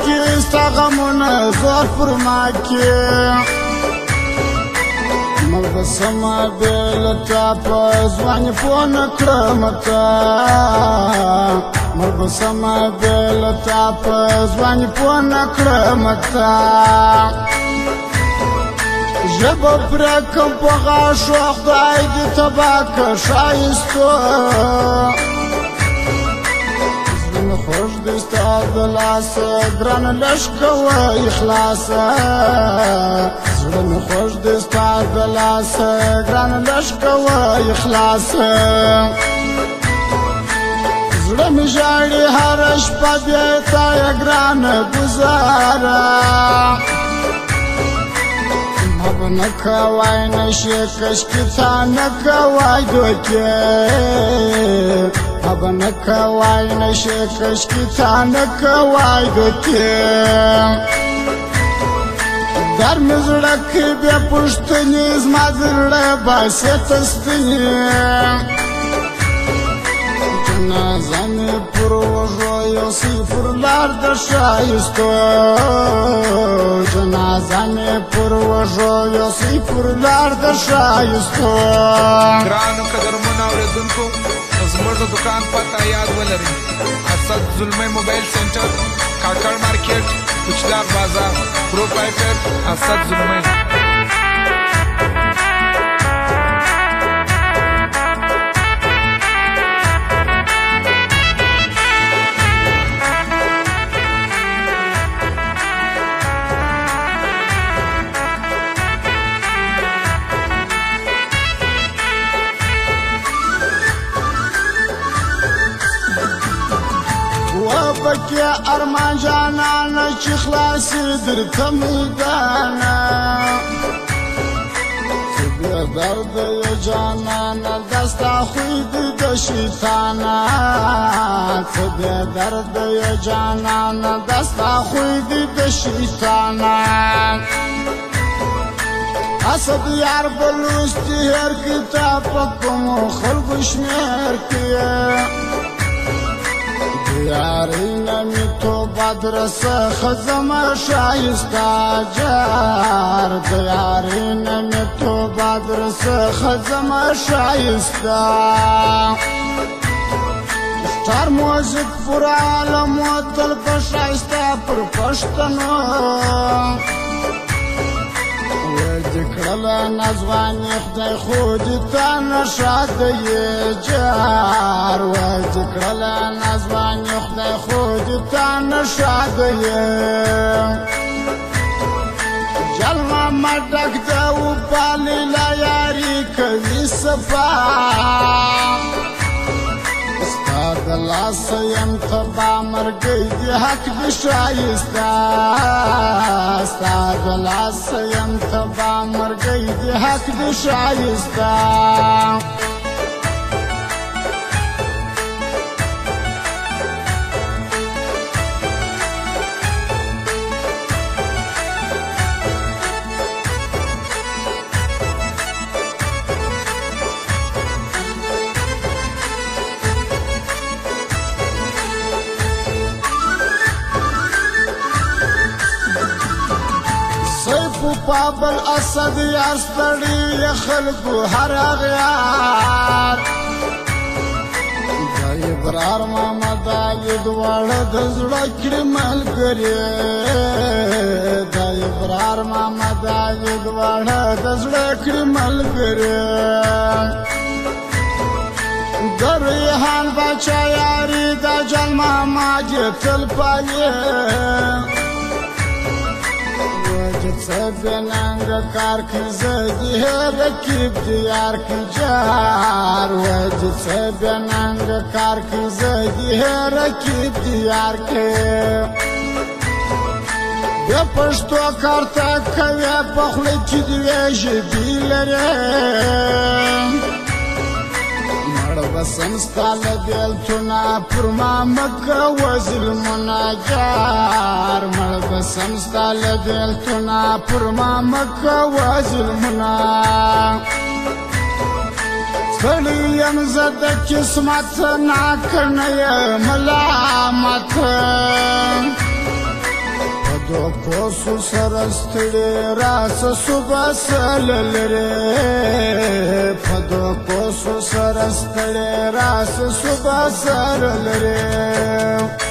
کې ستا غمونه زور پر ما کې مړ به سمه بې له تا په ځواني پوه نه کړم تا مړ به سمه بې له تا په ځواني پوه نه کړم تا ژبه پرې کړم په غاښو خدای دې تباه کړه ښایستو زړه مې خوږ دی ستا د لاسه ګرانه لږ کوه اخلاصه زړه مې خوږ دی ستا د لاسه ګرانه لږ کوه اخلاصه زړه مې ژاړي هره شپه بیا تا یې ګرانه ګزاره محبه نه کوی نشې کشکې تا نه کوی دوکې محبه نه کوی نشې کشکې تا نه کوی دوکې در مې زړه کې بیا پوښتنې زما زړه باسې تستنې جنازه مې پر وږو یوسي پر لار د ښایستو جنازه مې پر وږو یوسي پر لار د ښایستو ګرانو قدرمنو اورېدونکو زموږ د دکان پته یاد ولرئ اسد زلمی موبایل سنټر کاکړ مارکیټ کوچلار بازار پروپرایټر اسد زلمی وبکې ارمان جانانه چې خلاصې درته میدانه څه بې درده یې جانانه دا ستا خوی دی د شیطانه څه بې درده یې جانانه دا ستا خوی دی د شیطانه اسد یار بلوستي هر کتاب په کومو خلکو شمېر کې یارینه می توبه درسه خزمه شایسته جار د یارینه می توبه درسه خزمه شایسته ستار موزیک پر عالم وتل په شایسته پر پښتنو دې کړله نازوانې خدای خو دې تا نشاد یې جار دې کړله نازوانې خدای خو دې تا نشاد یې جل محمد ډک د وپالې لا یاري کوي صفا ستا د لاسه یم تبا مرګی دې حق دې ښایسته ستا د لاسه یم تبا مرګی دې حق دې ښایسته بابل اسد یار ستړي خلکو هر غیار دا ابرار محمد علي دواړه د زړه کړي ملګري دا ابرار محمد علي دواړه د زړه کړي ملګري د ریحان بچا یاري دا جل محمد تل پالي سبنانگ کار کی زدی رکیب دیار کی جار وجد سبنانگ کار کی زدی رکیب دیار کی بیا پشتو کارتا کوی پخلی چی دیویجی بیلره بسم ستال بیلتونا پر ما مکه وزل مناجار مړ بسم ستال بیلتونا پر ما مکه وزل منا ستړی یم زه د قسمت ناکنه یم ملامت پدو کوسو سرستړي راس سبسل لري پدو کوسو سرستړي راس سبسل لري